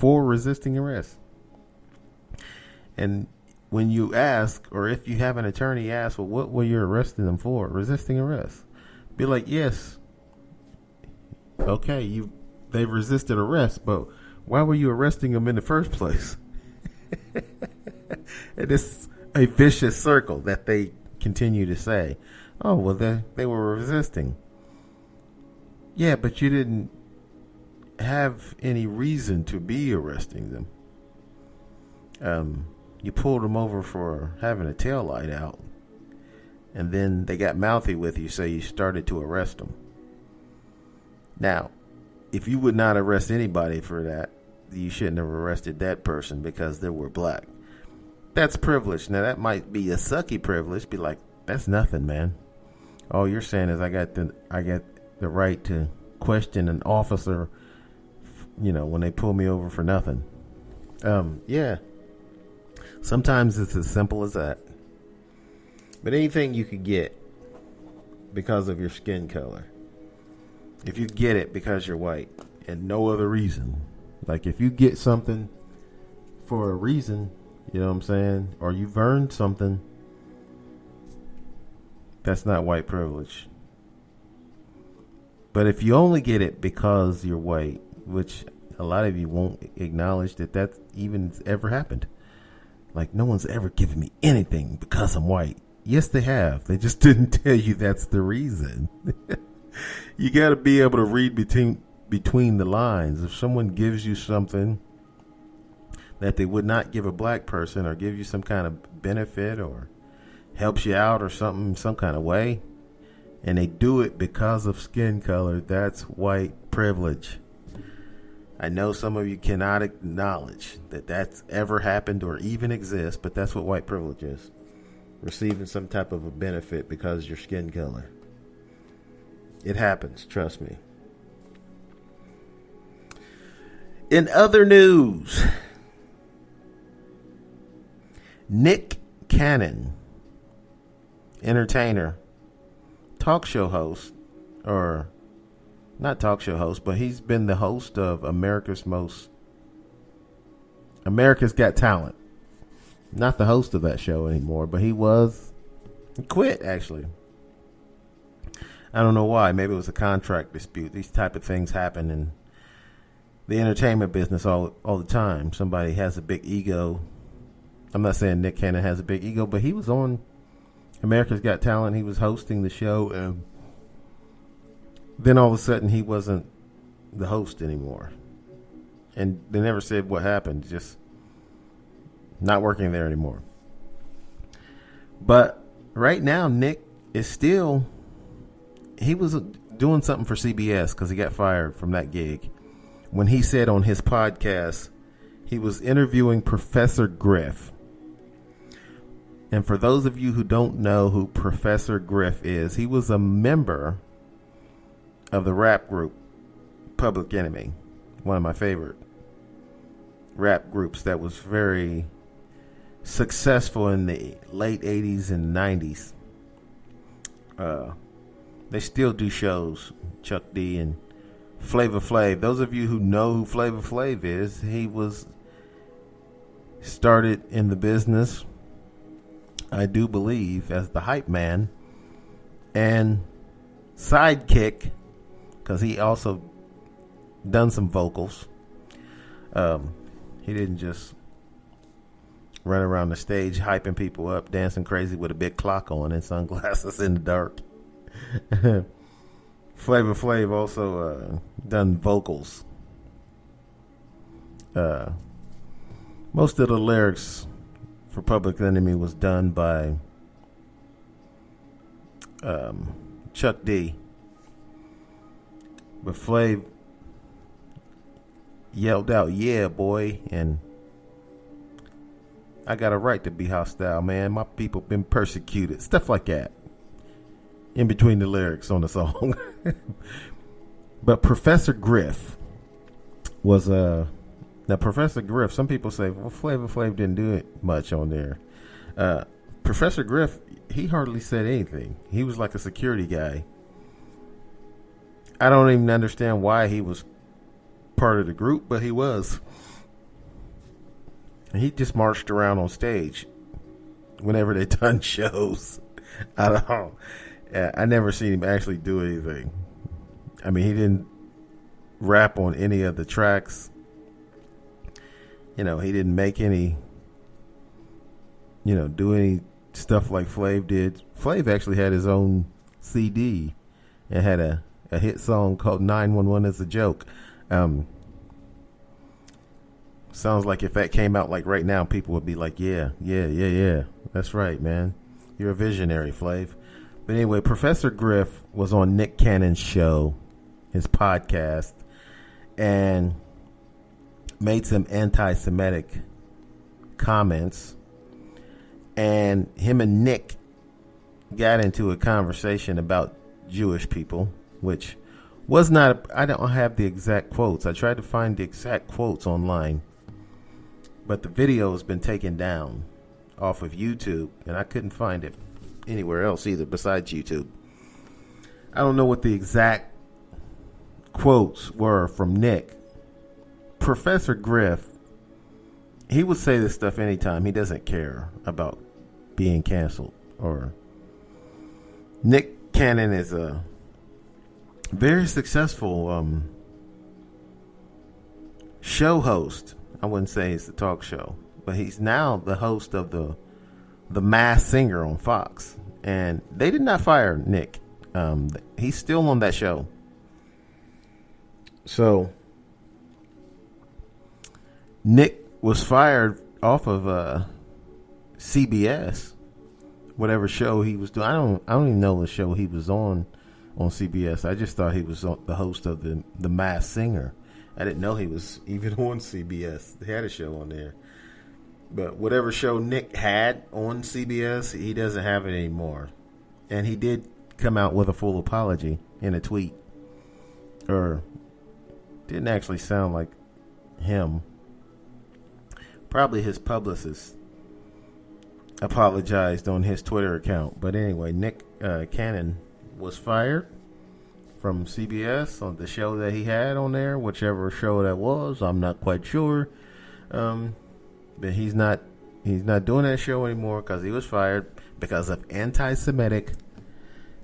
for resisting arrest. And when you ask, or if you have an attorney ask, well, what were you arresting them for? Resisting arrest. Be like, yes. Okay, they've resisted arrest, but why were you arresting them in the first place? And it's a vicious circle that they continue to say, oh, well, they were resisting. Yeah, but you didn't have any reason to be arresting them. You pulled them over for having a tail light out, and then they got mouthy with you, so you started to arrest them. Now, if you would not arrest anybody for that, you shouldn't have arrested that person because they were black. That's privilege. Now, that might be a sucky privilege. Be like, that's nothing, man. All you're saying is I got the right to question an officer, when they pull me over for nothing. Yeah. Sometimes it's as simple as that. But anything you could get because of your skin color, if you get it because you're white and no other reason, like if you get something for a reason, you know what I'm saying, or you've earned something, that's not white privilege. But if you only get it because you're white, which a lot of you won't acknowledge that even ever happened. Like, no one's ever given me anything because I'm white. Yes, they have. They just didn't tell you that's the reason. You got to be able to read between the lines. If someone gives you something that they would not give a black person, or give you some kind of benefit, or helps you out or something, some kind of way, and they do it because of skin color, that's white privilege. I know some of you cannot acknowledge that that's ever happened or even exists, but that's what white privilege is. Receiving some type of a benefit because of your skin color. It happens, trust me. In other news, Nick Cannon, entertainer, talk show host, or not talk show host, but he's been the host of America's Got Talent. Not the host of that show anymore, but he quit, actually. I don't know why. Maybe it was a contract dispute. These type of things happen in the entertainment business all the time. Somebody has a big ego. I'm not saying Nick Cannon has a big ego, but he was on America's Got Talent. He was hosting the show, and then all of a sudden he wasn't the host anymore. And they never said what happened. Just not working there anymore. But right now, Nick is still... He was doing something for CBS because he got fired from that gig. When he said on his podcast, he was interviewing Professor Griff. And for those of you who don't know who Professor Griff is, he was a member of the rap group Public Enemy, one of my favorite rap groups that was very successful in the late 80s and 90s. They still do shows, Chuck D and Flavor Flav. Those of you who know who Flavor Flav is, he was started in the business, I do believe, as the hype man and sidekick, because he also done some vocals. He didn't just run around the stage hyping people up, dancing crazy with a big clock on and sunglasses in the dark. Flavor Flav also done vocals. Most of the lyrics for Public Enemy was done by Chuck D. But Flav yelled out, "Yeah, boy," and I got a right to be hostile, man. My people been persecuted. Stuff like that. In between the lyrics on the song. But Professor Griff was now Professor Griff, some people say, well, Flavor Flav didn't do it much on there. Professor Griff, he hardly said anything. He was like a security guy. I don't even understand why he was part of the group, but he was. And he just marched around on stage whenever they done shows. I don't know. I never seen him actually do anything. I mean, he didn't rap on any of the tracks. He didn't make any, do any stuff like Flav did. Flav actually had his own CD and had a hit song called 911 as a joke. Sounds like if that came out like right now, people would be like, yeah. That's right, man. You're a visionary, Flav. But anyway, Professor Griff was on Nick Cannon's show, his podcast, and made some anti-Semitic comments. And him and Nick got into a conversation about Jewish people, which was not, I don't have the exact quotes. I tried to find the exact quotes online, but the video has been taken down off of YouTube, and I couldn't find it anywhere else either besides YouTube. I don't know what the exact quotes were from Nick. Professor Griff, he would say this stuff anytime. He doesn't care about being canceled. Or Nick Cannon is a very successful show host. I wouldn't say it's a talk show, but he's now the host of the Masked Singer on Fox, and they did not fire Nick. He's still on that show. So Nick was fired off of CBS, whatever show he was doing. I don't even know the show he was on CBS. I just thought he was the host of the Masked Singer. I didn't know he was even on CBS. They had a show on there. But whatever show Nick had on CBS, he doesn't have it anymore. And he did come out with a full apology in a tweet. Or didn't actually sound like him. Probably his publicist apologized on his Twitter account. But anyway, Nick Cannon was fired from CBS on the show that he had on there, whichever show that was. I'm not quite sure. But he's not doing that show anymore because he was fired because of anti-Semitic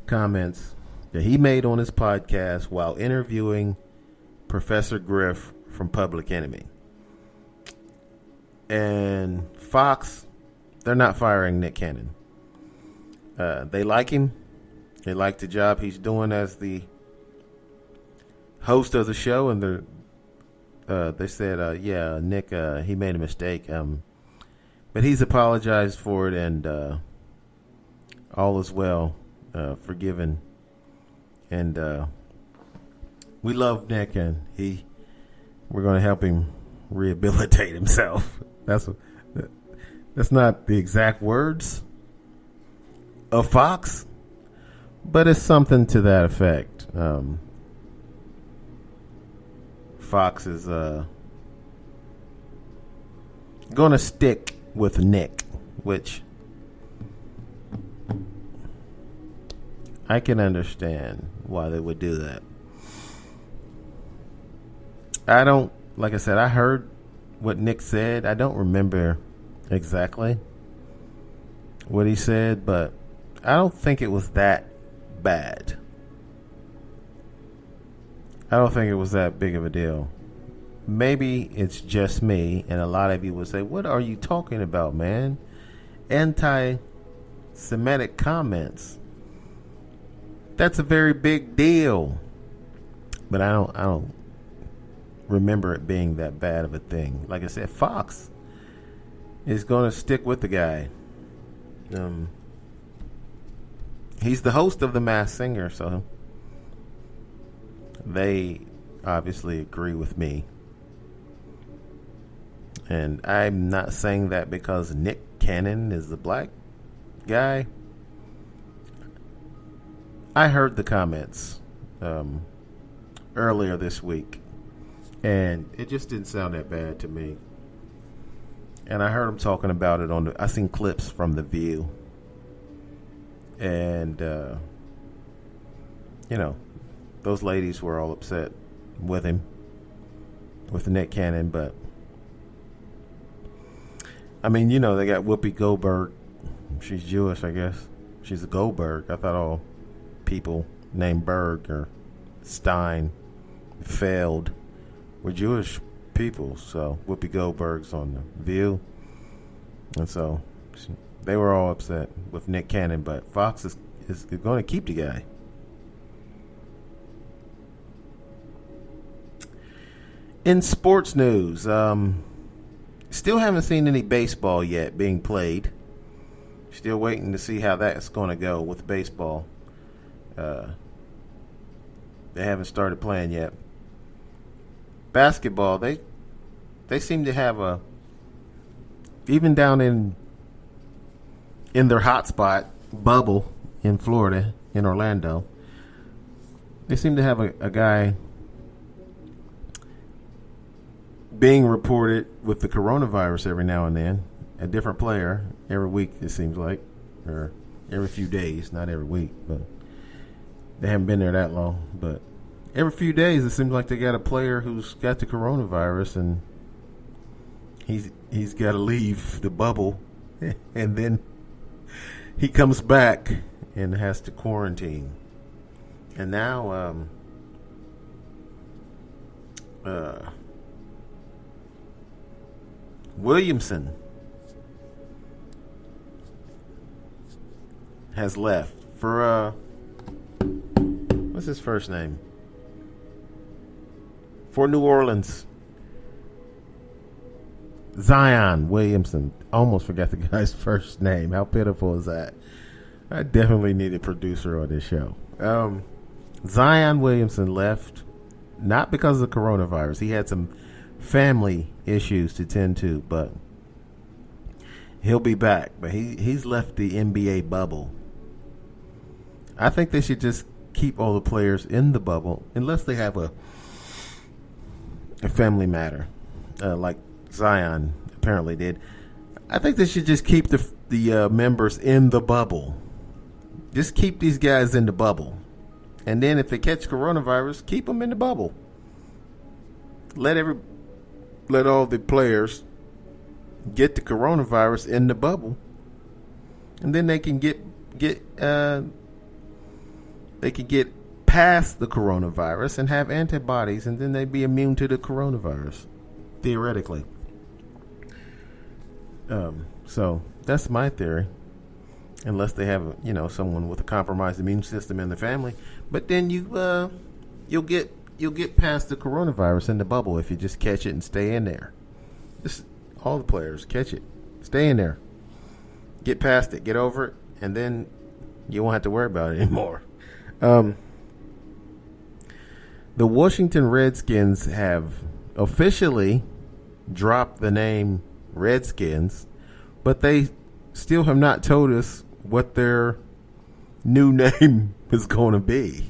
comments that he made on his podcast while interviewing Professor Griff from Public Enemy. And Fox, they're not firing Nick Cannon. They like him. They like the job he's doing as the host of the show, and they said, Nick, he made a mistake. But he's apologized for it, and all is well, forgiven. And we love Nick, and we're going to help him rehabilitate himself. That's not the exact words of Fox, but it's something to that effect. Fox is going to stick with Nick, which I can understand why they would do that. Like I said, I heard what Nick said. I don't remember exactly what he said, but I don't think it was that bad. I don't think it was that big of a deal. Maybe it's just me, and a lot of you would say, what are you talking about, man? Anti-Semitic comments. That's a very big deal. But I don't remember it being that bad of a thing. Like I said, Fox is going to stick with the guy. He's the host of The Masked Singer, so they obviously agree with me. And I'm not saying that because Nick Cannon is the black guy. I heard the comments earlier this week, and it just didn't sound that bad to me. And I heard him talking about it I seen clips from The View. And, those ladies were all upset with him, with Nick Cannon. But I mean, they got Whoopi Goldberg. She's Jewish, I guess. She's a Goldberg. I thought all people named Berg or Stein, Feld were Jewish people. So Whoopi Goldberg's on The View. And so they were all upset with Nick Cannon. But Fox is going to keep the guy. In sports news, still haven't seen any baseball yet being played. Still waiting to see how that's going to go with baseball. They haven't started playing yet. Basketball, they seem to have even down in their hotspot bubble in Florida, in Orlando, they seem to have a guy being reported with the coronavirus every now and then. A different player every week, it seems like, or every few days, not every week, but they haven't been there that long. But every few days, it seems like they got a player who's got the coronavirus, and he's got to leave the bubble, and then he comes back and has to quarantine. And now, Williamson has left for what's his first name? For New Orleans. Zion Williamson. Almost forgot the guy's first name. How pitiful is that? I definitely need a producer on this show. Zion Williamson left not because of the coronavirus. He had some family issues to tend to, but he'll be back. But he's left the NBA bubble. I think they should just keep all the players in the bubble unless they have a family matter, like Zion apparently did. I think they should just keep the members in the bubble. Just keep these guys in the bubble, and then if they catch coronavirus, keep them in the bubble. Let all the players get the coronavirus in the bubble, and then they can get past the coronavirus and have antibodies, and then they'd be immune to the coronavirus, theoretically. So that's my theory, unless they have someone with a compromised immune system in the family. But then you'll get past the coronavirus in the bubble if you just catch it and stay in there. Just all the players catch it, stay in there, get past it, get over it, and then you won't have to worry about it anymore. The Washington Redskins have officially dropped the name Redskins, but they still have not told us what their new name is going to be.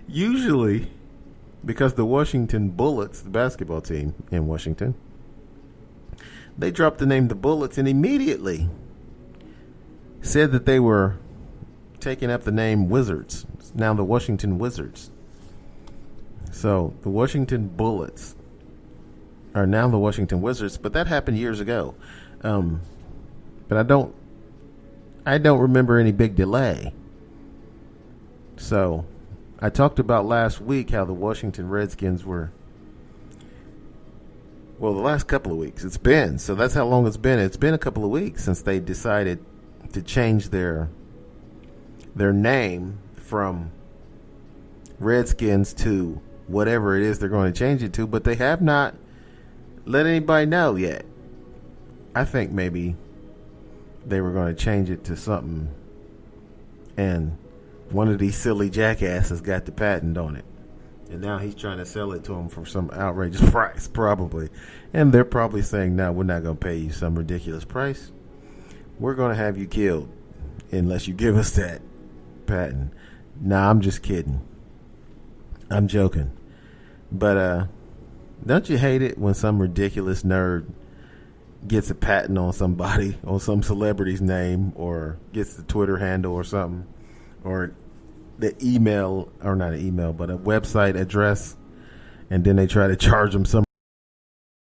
Usually, because the Washington Bullets, the basketball team in Washington, they dropped the name the Bullets and immediately said that they were taking up the name Wizards. It's now the Washington Wizards. So the Washington Bullets are now the Washington Wizards, but that happened years ago. But I don't remember any big delay. So I talked about last week how the Washington Redskins were, the last couple of weeks. It's been, so that's how long it's been. It's been a couple of weeks since they decided to change their name from Redskins to whatever it is they're going to change it to, but they have not let anybody know yet. I think maybe they were going to change it to something, and one of these silly jackasses got the patent on it, and now he's trying to sell it to them for some outrageous price, probably. And they're probably saying, no, we're not going to pay you some ridiculous price. We're going to have you killed unless you give us that patent. Nah, I'm just kidding. I'm joking. But don't you hate it when some ridiculous nerd gets a patent on somebody, on some celebrity's name, or gets the Twitter handle or something, or the email, or not an email, but a website address, and then they try to charge them some